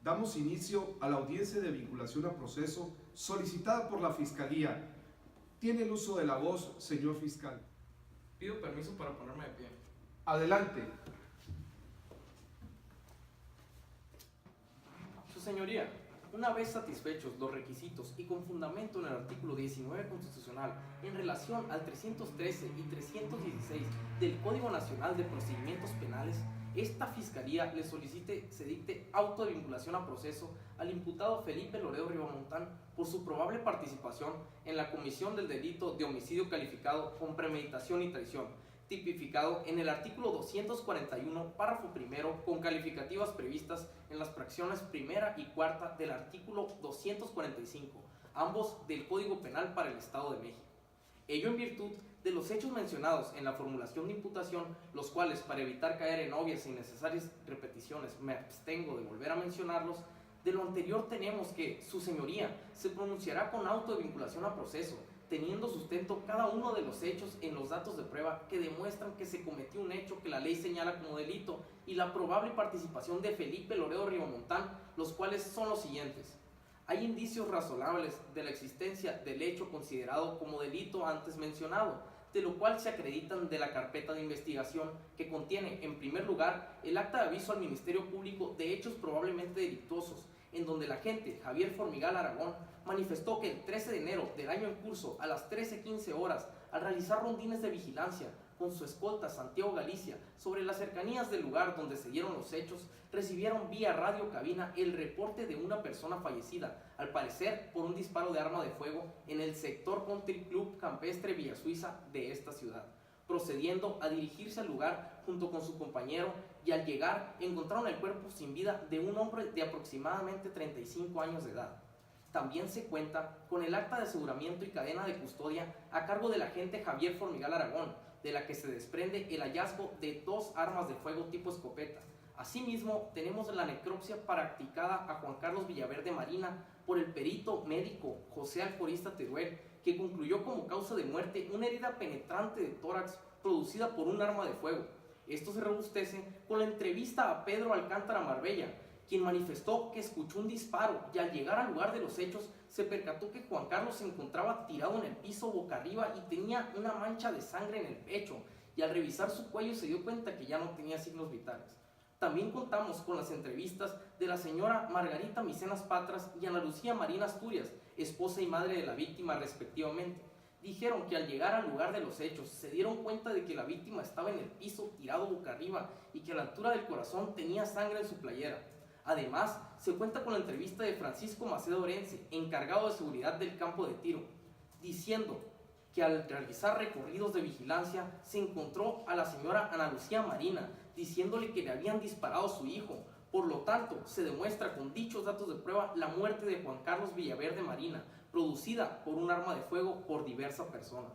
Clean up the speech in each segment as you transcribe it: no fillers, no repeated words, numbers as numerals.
Damos inicio a la audiencia de vinculación a proceso solicitada por la Fiscalía. Tiene el uso de la voz, señor fiscal. Pido permiso para ponerme de pie. Adelante. Su señoría, una vez satisfechos los requisitos y con fundamento en el artículo 19 constitucional en relación al 313 y 316 del Código Nacional de Procedimientos Penales, esta Fiscalía le solicite se dicte auto de vinculación a proceso al imputado Felipe Loredo Ribamontán por su probable participación en la comisión del delito de homicidio calificado con premeditación y traición, tipificado en el artículo 241, párrafo primero, con calificativas previstas en las fracciones primera y cuarta del artículo 245, ambos del Código Penal para el Estado de México. Ello en virtud de los hechos mencionados en la formulación de imputación, los cuales, para evitar caer en obvias e innecesarias repeticiones, me abstengo de volver a mencionarlos. De lo anterior tenemos que su señoría se pronunciará con auto de vinculación a proceso, teniendo sustento cada uno de los hechos en los datos de prueba que demuestran que se cometió un hecho que la ley señala como delito y la probable participación de Felipe Loredo Ribamontán, los cuales son los siguientes. Hay indicios razonables de la existencia del hecho considerado como delito antes mencionado, de lo cual se acreditan de la carpeta de investigación que contiene, en primer lugar, el acta de aviso al Ministerio Público de hechos probablemente delictuosos, en donde el agente Javier Formigal Aragón manifestó que el 13 de enero del año en curso, a las 13:15 horas, al realizar rondines de vigilancia con su escolta Santiago Galicia sobre las cercanías del lugar donde se dieron los hechos, recibieron vía radio cabina el reporte de una persona fallecida, al parecer por un disparo de arma de fuego en el sector Country Club Campestre Villa Suiza de esta ciudad, procediendo a dirigirse al lugar junto con su compañero, y al llegar encontraron el cuerpo sin vida de un hombre de aproximadamente 35 años de edad. También se cuenta con el acta de aseguramiento y cadena de custodia a cargo del agente Javier Formigal Aragón, de la que se desprende el hallazgo de 2 armas de fuego tipo escopeta. Asimismo, tenemos la necropsia practicada a Juan Carlos Villaverde Marina por el perito médico José Alforista Teruel, que concluyó como causa de muerte una herida penetrante de tórax producida por un arma de fuego. Esto se robustece con la entrevista a Pedro Alcántara Marbella, quien manifestó que escuchó un disparo y al llegar al lugar de los hechos se percató que Juan Carlos se encontraba tirado en el piso boca arriba y tenía una mancha de sangre en el pecho, y al revisar su cuello se dio cuenta que ya no tenía signos vitales. También contamos con las entrevistas de la señora Margarita Micenas Patras y Ana Lucía Marina Asturias, esposa y madre de la víctima respectivamente. Dijeron que al llegar al lugar de los hechos se dieron cuenta de que la víctima estaba en el piso tirado boca arriba y que a la altura del corazón tenía sangre en su playera. Además, se cuenta con la entrevista de Francisco Macedo Orense, encargado de seguridad del campo de tiro, diciendo que al realizar recorridos de vigilancia se encontró a la señora Ana Lucía Marina, diciéndole que le habían disparado a su hijo. Por lo tanto, se demuestra con dichos datos de prueba la muerte de Juan Carlos Villaverde Marina, producida por un arma de fuego por diversa persona.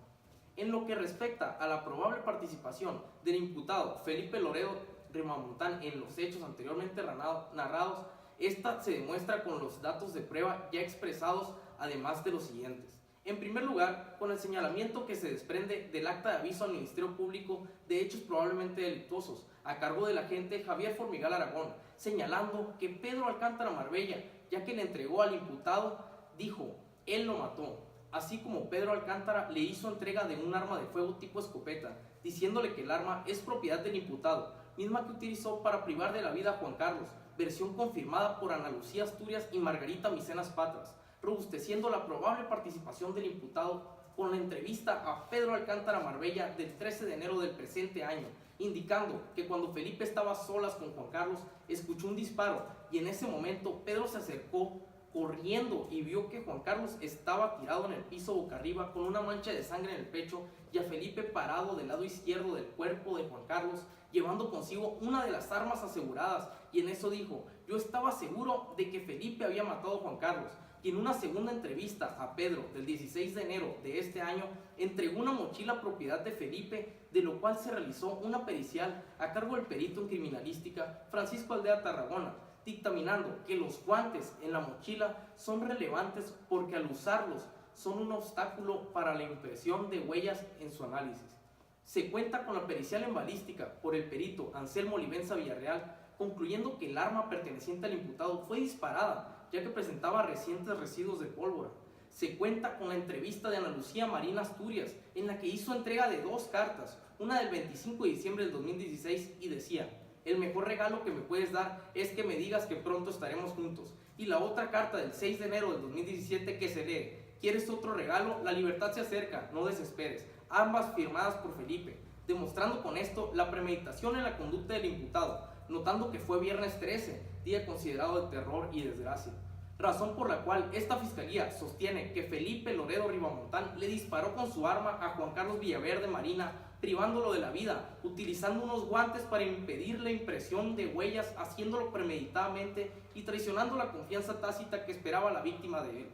En lo que respecta a la probable participación del imputado Felipe Loredo Ribamontán en los hechos anteriormente narrados, esta se demuestra con los datos de prueba ya expresados, además de los siguientes. En primer lugar, con el señalamiento que se desprende del acta de aviso al Ministerio Público de hechos probablemente delictuosos, a cargo del agente Javier Formigal Aragón, señalando que Pedro Alcántara Marbella, ya que le entregó al imputado, dijo, él lo mató, así como Pedro Alcántara le hizo entrega de un arma de fuego tipo escopeta, diciéndole que el arma es propiedad del imputado, misma que utilizó para privar de la vida a Juan Carlos, versión confirmada por Ana Lucía Asturias y Margarita Micenas Patras, robusteciendo la probable participación del imputado con la entrevista a Pedro Alcántara Marbella del 13 de enero del presente año, indicando que cuando Felipe estaba a solas con Juan Carlos, escuchó un disparo y en ese momento Pedro se acercó corriendo y vio que Juan Carlos estaba tirado en el piso boca arriba con una mancha de sangre en el pecho y a Felipe parado del lado izquierdo del cuerpo de Juan Carlos, llevando consigo una de las armas aseguradas, y en eso dijo, yo estaba seguro de que Felipe había matado a Juan Carlos. Y en una segunda entrevista a Pedro del 16 de enero de este año, entregó una mochila propiedad de Felipe, de lo cual se realizó una pericial a cargo del perito en criminalística Francisco Aldea Tarragona, dictaminando que los guantes en la mochila son relevantes porque al usarlos son un obstáculo para la impresión de huellas en su análisis. Se cuenta con la pericial en balística por el perito Anselmo Olivenza Villarreal, concluyendo que el arma perteneciente al imputado fue disparada, ya que presentaba recientes residuos de pólvora. Se cuenta con la entrevista de Ana Lucía Marín Asturias, en la que hizo entrega de 2 cartas, una del 25 de diciembre del 2016 y decía: el mejor regalo que me puedes dar es que me digas que pronto estaremos juntos. Y la otra carta del 6 de enero del 2017 que se lee: ¿quieres otro regalo? La libertad se acerca, no desesperes. Ambas firmadas por Felipe, demostrando con esto la premeditación en la conducta del imputado, notando que fue viernes 13, día considerado de terror y desgracia. Razón por la cual esta fiscalía sostiene que Felipe Loredo Ribamontán le disparó con su arma a Juan Carlos Villaverde Marina, privándolo de la vida, utilizando unos guantes para impedir la impresión de huellas, haciéndolo premeditadamente y traicionando la confianza tácita que esperaba la víctima de él.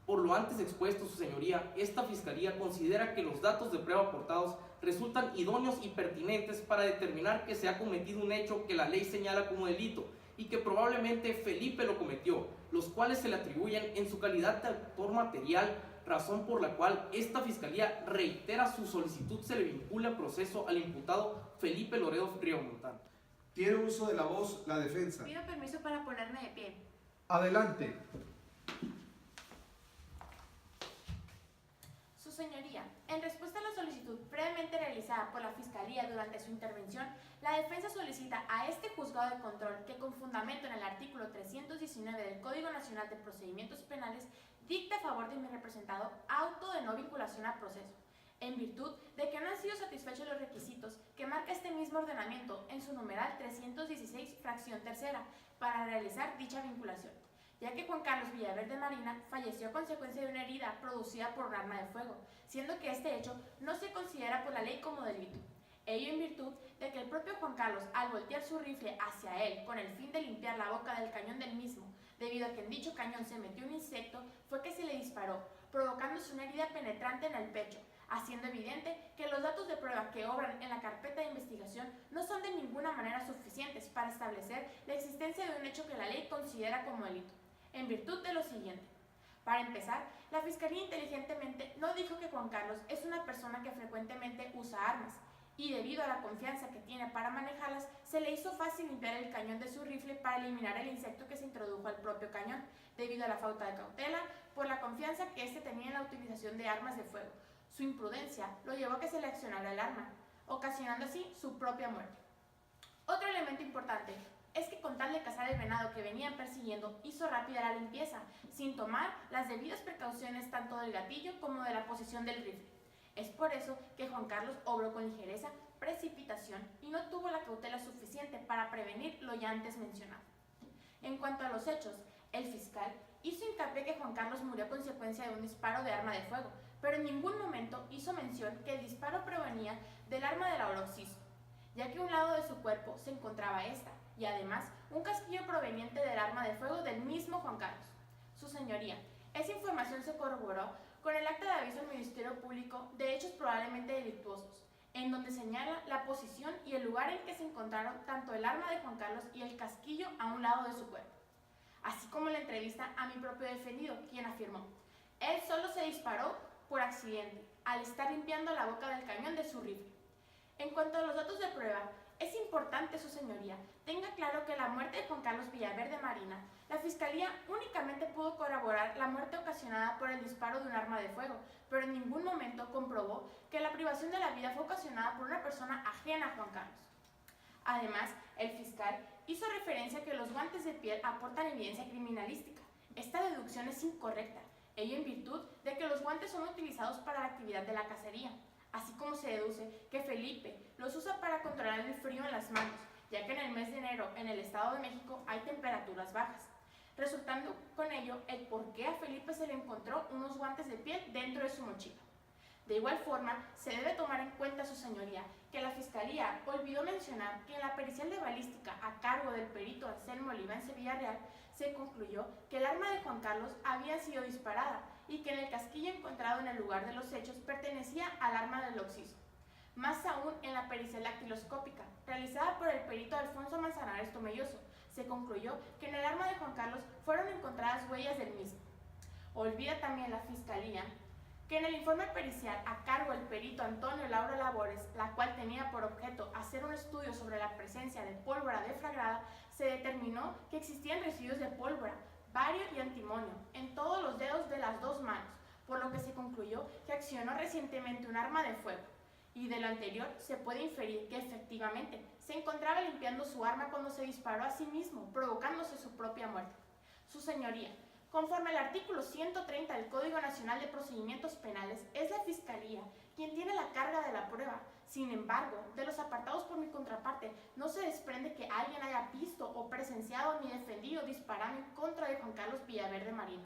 Por lo antes expuesto, su señoría, esta fiscalía considera que los datos de prueba aportados resultan idóneos y pertinentes para determinar que se ha cometido un hecho que la ley señala como delito y que probablemente Felipe lo cometió, los cuales se le atribuyen en su calidad de autor material, razón por la cual esta fiscalía reitera su solicitud se le vincule a proceso al imputado Felipe Loredo Ribamontán. Tiene uso de la voz la defensa. Pido permiso para ponerme de pie. Adelante. Su señoría, en respuesta a la solicitud previamente realizada por la Fiscalía durante su intervención, la defensa solicita a este juzgado de control que, con fundamento en el artículo 319 del Código Nacional de Procedimientos Penales, dicte a favor de mi representado auto de no vinculación a proceso, en virtud de que no han sido satisfechos los requisitos que marca este mismo ordenamiento en su numeral 316, fracción tercera, para realizar dicha vinculación, ya que Juan Carlos Villaverde Marina falleció a consecuencia de una herida producida por un arma de fuego, siendo que este hecho no se considera por la ley como delito. Ello en virtud de que el propio Juan Carlos, al voltear su rifle hacia él con el fin de limpiar la boca del cañón del mismo, debido a que en dicho cañón se metió un insecto, fue que se le disparó, provocándose una herida penetrante en el pecho, haciendo evidente que los datos de prueba que obran en la carpeta de investigación no son de ninguna manera suficientes para establecer la existencia de un hecho que la ley considera como delito, en virtud de lo siguiente. Para empezar, la Fiscalía inteligentemente no dijo que Juan Carlos es una persona que frecuentemente usa armas, y debido a la confianza que tiene para manejarlas, se le hizo fácil limpiar el cañón de su rifle para eliminar el insecto que se introdujo al propio cañón, debido a la falta de cautela, por la confianza que éste tenía en la utilización de armas de fuego. Su imprudencia lo llevó a que se le accionara el arma, ocasionando así su propia muerte. Otro elemento importante es que, con tal de cazar el venado que venían persiguiendo, hizo rápida la limpieza, sin tomar las debidas precauciones tanto del gatillo como de la posición del rifle. Es por eso que Juan Carlos obró con ligereza, precipitación y no tuvo la cautela suficiente para prevenir lo ya antes mencionado. En cuanto a los hechos, el fiscal hizo hincapié que Juan Carlos murió a consecuencia de un disparo de arma de fuego, pero en ningún momento hizo mención que el disparo provenía del arma de la oroxiso, ya que a un lado de su cuerpo se encontraba esta, y además un casquillo proveniente del arma de fuego del mismo Juan Carlos. Su señoría, esa información se corroboró con el acta de aviso al Ministerio Público de hechos probablemente delictuosos, en donde señala la posición y el lugar en que se encontraron tanto el arma de Juan Carlos y el casquillo a un lado de su cuerpo, así como la entrevista a mi propio defendido, quien afirmó: él solo se disparó por accidente, al estar limpiando la boca del cañón de su rifle. En cuanto a los datos de prueba, es importante, su señoría, tenga claro que la muerte de Juan Carlos Villaverde Marina, la Fiscalía únicamente pudo corroborar la muerte ocasionada por el disparo de un arma de fuego, pero en ningún momento comprobó que la privación de la vida fue ocasionada por una persona ajena a Juan Carlos. Además, el fiscal hizo referencia a que los guantes de piel aportan evidencia criminalística. Esta deducción es incorrecta, ello en virtud de que los guantes son utilizados para la actividad de la cacería, así como se deduce que Felipe los usa para controlar el frío en las manos, ya que en el mes de enero en el Estado de México hay temperaturas bajas, resultando con ello el por qué a Felipe se le encontró unos guantes de piel dentro de su mochila. De igual forma, se debe tomar en cuenta, su señoría, que la Fiscalía olvidó mencionar que en la pericial de balística a cargo del perito Anselmo Olivense Villarreal se concluyó que el arma de Juan Carlos había sido disparada y que en el casquillo encontrado en el lugar de los hechos pertenecía al arma del occiso. Más aún, en la pericial dactiloscópica, realizada por el perito Alfonso Manzanares Tomelloso, se concluyó que en el arma de Juan Carlos fueron encontradas huellas del mismo. Olvida también la Fiscalía que en el informe pericial a cargo del perito Antonio Lauro Labores, la cual tenía por objeto hacer un estudio sobre la presencia de pólvora deflagrada, se determinó que existían residuos de pólvora, bario y antimonio en todos los dedos de las dos manos, por lo que se concluyó que accionó recientemente un arma de fuego. Y de lo anterior se puede inferir que efectivamente se encontraba limpiando su arma cuando se disparó a sí mismo, provocándose su propia muerte. Su señoría, conforme al artículo 130 del Código Nacional de Procedimientos Penales, es la Fiscalía quien tiene la carga de la prueba. Sin embargo, de los apartados por mi contraparte, no se desprende que alguien haya visto o presenciado ni defendido disparar en contra de Juan Carlos Villaverde Marín.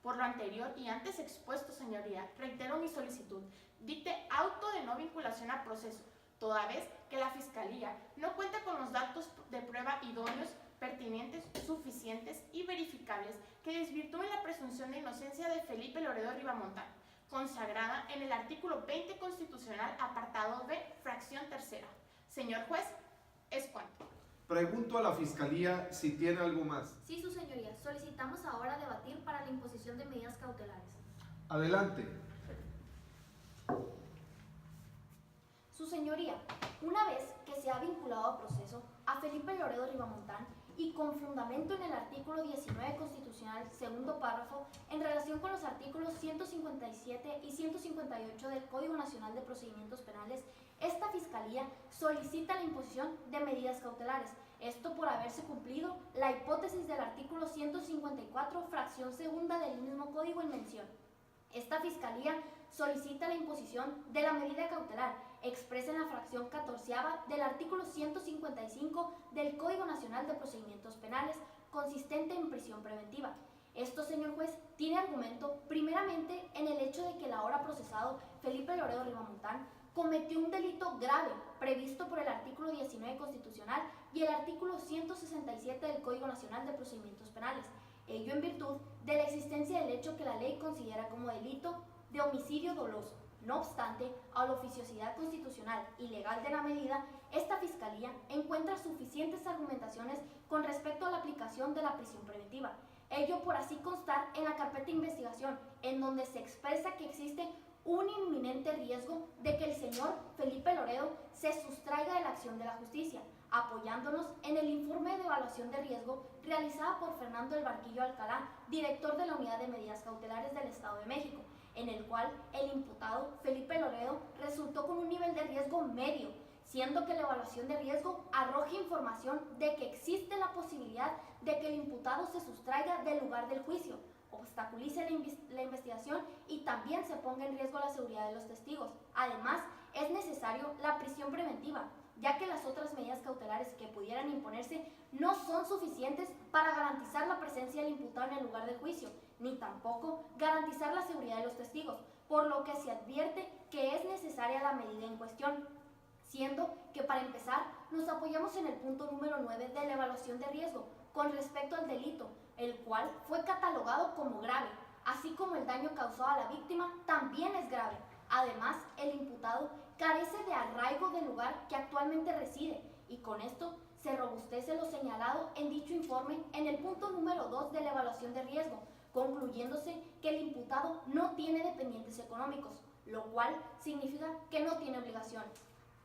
Por lo anterior y antes expuesto, señoría, reitero mi solicitud. Dicte auto de no vinculación a proceso, toda vez que la Fiscalía no cuenta con los datos de prueba idóneos, pertinentes, suficientes y verificables que desvirtúen la presunción de inocencia de Felipe Loredo Ribamontán, consagrada en el artículo 20 constitucional, apartado B, fracción tercera. Señor juez, es cuanto. Pregunto a la Fiscalía si tiene algo más. Sí, su señoría. Solicitamos ahora debatir para la imposición de medidas cautelares. Adelante. Su señoría, una vez que se ha vinculado a proceso a Felipe Loredo Ribamontán y con fundamento en el artículo 19 constitucional, segundo párrafo, en relación con los artículos 157 y 158 del Código Nacional de Procedimientos Penales, esta Fiscalía solicita la imposición de medidas cautelares. Esto por haberse cumplido la hipótesis del artículo 154, fracción segunda del mismo Código en mención. Esta Fiscalía solicita la imposición de la medida cautelar expresa en la fracción 14ª del artículo 155 del Código Nacional de Procedimientos Penales, consistente en prisión preventiva. Esto, señor juez, tiene argumento primeramente en el hecho de que el ahora procesado Felipe Loredo Ribamontán cometió un delito grave previsto por el artículo 19 constitucional y el artículo 167 del Código Nacional de Procedimientos Penales, ello en virtud de la existencia del hecho que la ley considera como delito de homicidio doloso. No obstante, a la oficiosidad constitucional y legal de la medida, esta Fiscalía encuentra suficientes argumentaciones con respecto a la aplicación de la prisión preventiva. Ello por así constar en la carpeta de investigación, en donde se expresa que existe un inminente riesgo de que el señor Felipe Loredo se sustraiga de la acción de la justicia, apoyándonos en el informe de evaluación de riesgo realizada por Fernando del Barquillo Alcalá, director de la Unidad de Medidas Cautelares del Estado de México, en el cual el imputado Felipe Loredo resultó con un nivel de riesgo medio, siendo que la evaluación de riesgo arroja información de que existe la posibilidad de que el imputado se sustraiga del lugar del juicio, obstaculice la investigación y también se ponga en riesgo la seguridad de los testigos. Además, es necesario la prisión preventiva, ya que las otras medidas cautelares que pudieran imponerse no son suficientes para garantizar la presencia del imputado en el lugar del juicio, ni tampoco garantizar la seguridad de los testigos, por lo que se advierte que es necesaria la medida en cuestión, siendo que para empezar nos apoyamos en el punto número 9 de la evaluación de riesgo con respecto al delito, el cual fue catalogado como grave, así como el daño causado a la víctima también es grave. Además, el imputado carece de arraigo del lugar que actualmente reside y con esto se robustece lo señalado en dicho informe en el punto número 2 de la evaluación de riesgo, concluyéndose que el imputado no tiene dependientes económicos, lo cual significa que no tiene obligaciones,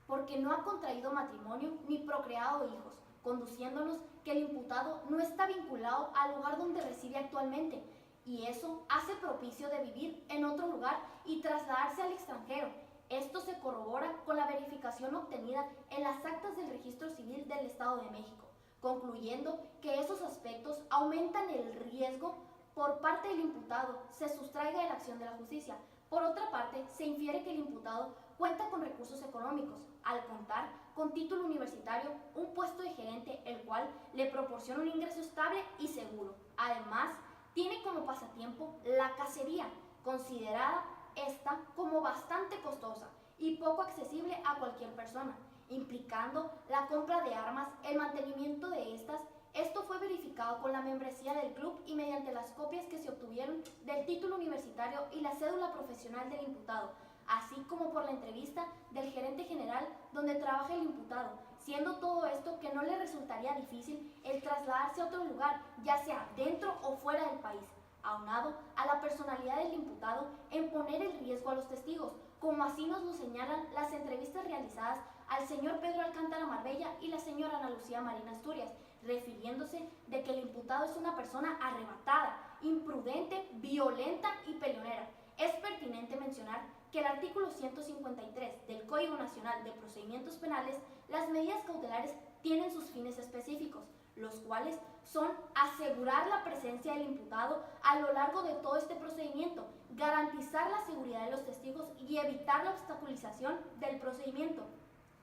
porque no ha contraído matrimonio ni procreado hijos, conduciéndonos que el imputado no está vinculado al lugar donde reside actualmente, y eso hace propicio de vivir en otro lugar y trasladarse al extranjero. Esto se corrobora con la verificación obtenida en las actas del Registro Civil del Estado de México, concluyendo que esos aspectos aumentan el riesgo por parte del imputado se sustraiga de la acción de la justicia. Por otra parte, se infiere que el imputado cuenta con recursos económicos, al contar con título universitario, un puesto de gerente, el cual le proporciona un ingreso estable y seguro. Además, tiene como pasatiempo la cacería, considerada esta como bastante costosa y poco accesible a cualquier persona, implicando la compra de armas, el mantenimiento de estas. Esto fue verificado con la membresía del club y mediante las copias que se obtuvieron del título universitario y la cédula profesional del imputado, así como por la entrevista del gerente general donde trabaja el imputado, siendo todo esto que no le resultaría difícil el trasladarse a otro lugar, ya sea dentro o fuera del país, aunado a la personalidad del imputado en poner en riesgo a los testigos, como así nos lo señalan las entrevistas realizadas al señor Pedro Alcántara Marbella y la señora Ana Lucía Marín Asturias, refiriéndose de que el imputado es una persona arrebatada, imprudente, violenta y peleonera. Es pertinente mencionar que el artículo 153 del Código Nacional de Procedimientos Penales, las medidas cautelares tienen sus fines específicos, los cuales son asegurar la presencia del imputado a lo largo de todo este procedimiento, garantizar la seguridad de los testigos y evitar la obstaculización del procedimiento,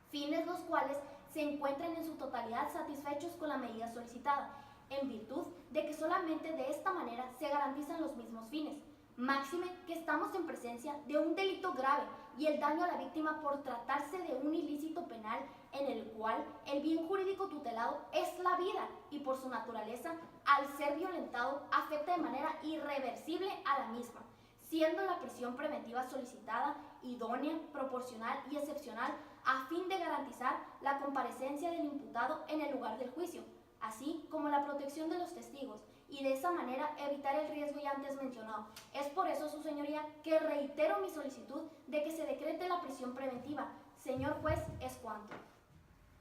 fines los cuales se encuentran en su totalidad satisfechos con la medida solicitada, en virtud de que solamente de esta manera se garantizan los mismos fines. Máxime que estamos en presencia de un delito grave y el daño a la víctima por tratarse de un ilícito penal en el cual el bien jurídico tutelado es la vida y por su naturaleza, al ser violentado, afecta de manera irreversible a la misma, siendo la prisión preventiva solicitada idónea, proporcional y excepcional a fin de garantizar la comparecencia del imputado en el lugar del juicio, así como la protección de los testigos, y de esa manera evitar el riesgo ya antes mencionado. Es por eso, su señoría, que reitero mi solicitud de que se decrete la prisión preventiva. Señor juez, es cuanto.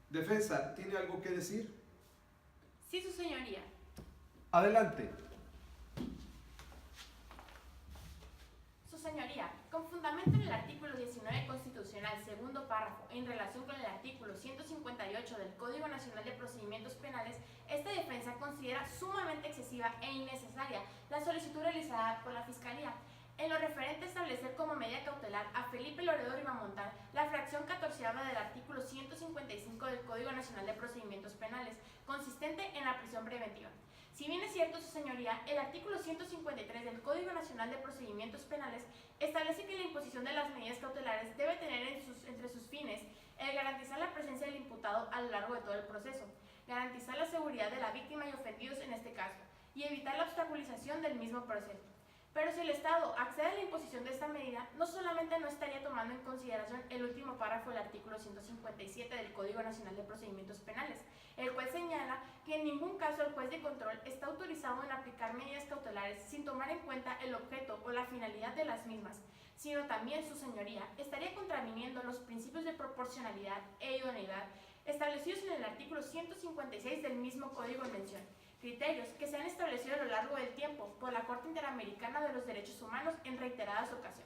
Defensa, ¿tiene algo que decir? Sí, su señoría. Adelante. Su señoría, con fundamento en el artículo 19 constitucional, segundo párrafo, en relación con el artículo 158 del Código Nacional de Procedimientos Penales, esta defensa considera sumamente excesiva e innecesaria la solicitud realizada por la Fiscalía, en lo referente a establecer como medida cautelar a Felipe Loredo Rivamontán la fracción 14ª del artículo 155 del Código Nacional de Procedimientos Penales, consistente en la prisión preventiva. Si bien es cierto, su señoría, el artículo 153 del Código Nacional de Procedimientos Penales establece que la imposición de las medidas cautelares debe tener entre sus fines el garantizar la presencia del imputado a lo largo de todo el proceso, garantizar la seguridad de la víctima y ofendidos en este caso, y evitar la obstaculización del mismo proceso. Pero si el Estado accede a la imposición de esta medida, no solamente no estaría tomando en consideración el último párrafo del artículo 157 del Código Nacional de Procedimientos Penales, el cual señala que en ningún caso el juez de control está autorizado en aplicar medidas cautelares sin tomar en cuenta el objeto o la finalidad de las mismas, sino también, su señoría, estaría contraviniendo los principios de proporcionalidad e idoneidad establecidos en el artículo 156 del mismo Código en mención, criterios que se han establecido a lo largo del tiempo por la Corte Interamericana de los Derechos Humanos en reiteradas ocasiones.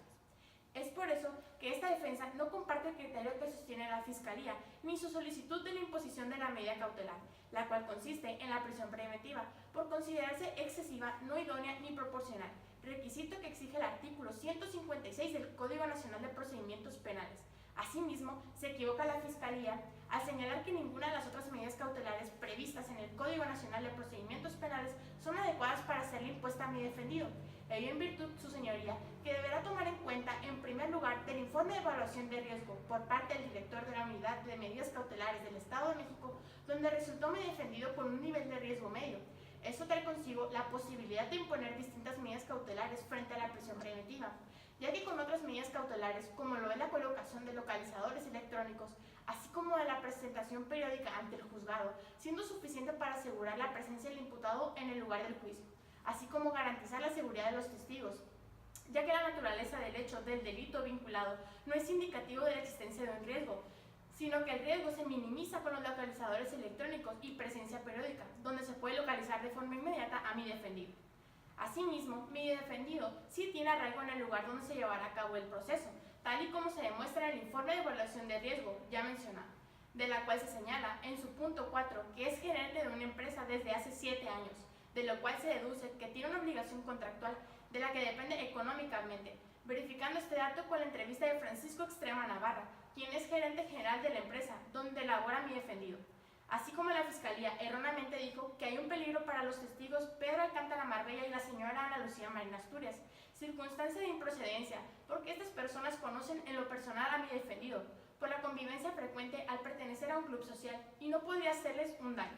Es por eso que esta defensa no comparte el criterio que sostiene la Fiscalía ni su solicitud de la imposición de la medida cautelar, la cual consiste en la prisión preventiva, por considerarse excesiva, no idónea ni proporcional, requisito que exige el artículo 156 del Código Nacional de Procedimientos Penales. Asimismo, se equivoca la Fiscalía al señalar que ninguna de las otras medidas cautelares previstas en el Código Nacional de Procedimientos Penales son adecuadas para serle impuesta a mi defendido, ello en virtud, su señoría, que deberá tomar en cuenta, en primer lugar, del informe de evaluación de riesgo por parte del director de la Unidad de Medidas Cautelares del Estado de México, donde resultó mi defendido con un nivel de riesgo medio. Esto trae consigo la posibilidad de imponer distintas medidas cautelares frente a la prisión preventiva, ya que con otras medidas cautelares, como lo es la colocación de localizadores electrónicos, así como de la presentación periódica ante el juzgado, siendo suficiente para asegurar la presencia del imputado en el lugar del juicio, así como garantizar la seguridad de los testigos, ya que la naturaleza del hecho del delito vinculado no es indicativo de la existencia de un riesgo, sino que el riesgo se minimiza con los localizadores electrónicos y presencia periódica, donde se puede localizar de forma inmediata a mi defendido. Asimismo, mi defendido sí tiene arraigo en el lugar donde se llevará a cabo el proceso, tal y como se demuestra en el informe de evaluación de riesgo ya mencionado, de la cual se señala en su punto 4 que es gerente de una empresa desde hace 7 años, de lo cual se deduce que tiene una obligación contractual de la que depende económicamente, verificando este dato con la entrevista de Francisco Extrema Navarra, quien es gerente general de la empresa donde labora mi defendido. Así como la Fiscalía erróneamente dijo que hay un peligro para los testigos Pedro Alcántara Marbella y la señora Ana Lucía Marina Asturias, circunstancia de improcedencia, porque estas personas conocen en lo personal a mi defendido, por la convivencia frecuente al pertenecer a un club social, y no podría hacerles un daño.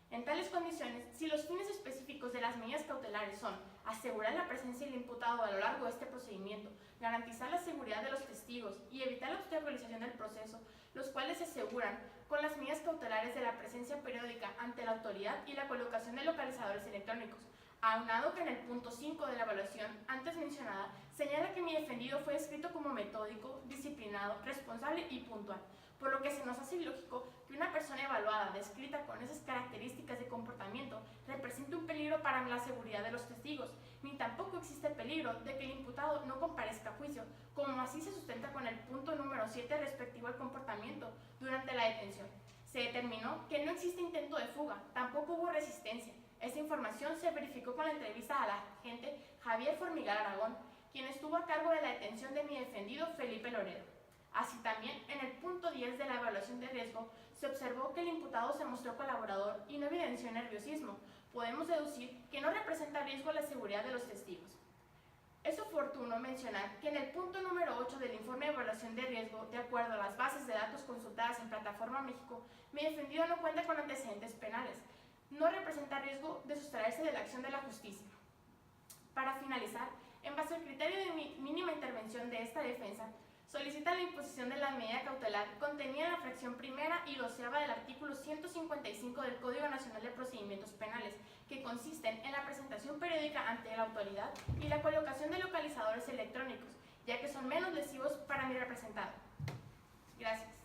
En tales condiciones, si los fines específicos de las medidas cautelares son asegurar la presencia del imputado a lo largo de este procedimiento, garantizar la seguridad de los testigos y evitar la obstaculización del proceso, los cuales se aseguran con las medidas cautelares de la presencia periódica ante la autoridad y la colocación de localizadores electrónicos, aunado que en el punto 5 de la evaluación antes mencionada señala que mi defendido fue descrito como metódico, disciplinado, responsable y puntual, por lo que se nos hace ilógico que una persona evaluada, descrita con esas características de comportamiento, represente un peligro para la seguridad de los testigos, ni tampoco existe peligro de que el imputado no comparezca a juicio, como así se sustenta con el punto número 7 respectivo al comportamiento durante la detención. Se determinó que no existe intento de fuga, tampoco hubo resistencia. Esta información se verificó con la entrevista al agente Javier Formigal Aragón, quien estuvo a cargo de la detención de mi defendido Felipe Loredo. Así también, en el punto 10 de la evaluación de riesgo, se observó que el imputado se mostró colaborador y no evidenció nerviosismo. Podemos deducir que no representa riesgo a la seguridad de los testigos. Es oportuno mencionar que en el punto número 8 del informe de evaluación de riesgo, de acuerdo a las bases de datos consultadas en Plataforma México, mi defendido no cuenta con antecedentes penales. No representa riesgo de sustraerse de la acción de la justicia. Para finalizar, en base al criterio de mínima intervención de esta defensa, solicita la imposición de la medida cautelar contenida en la fracción primera y 12ª del artículo 155 del Código Nacional de Procedimientos Penales, que consisten en la presentación periódica ante la autoridad y la colocación de localizadores electrónicos, ya que son menos lesivos para mi representado. Gracias.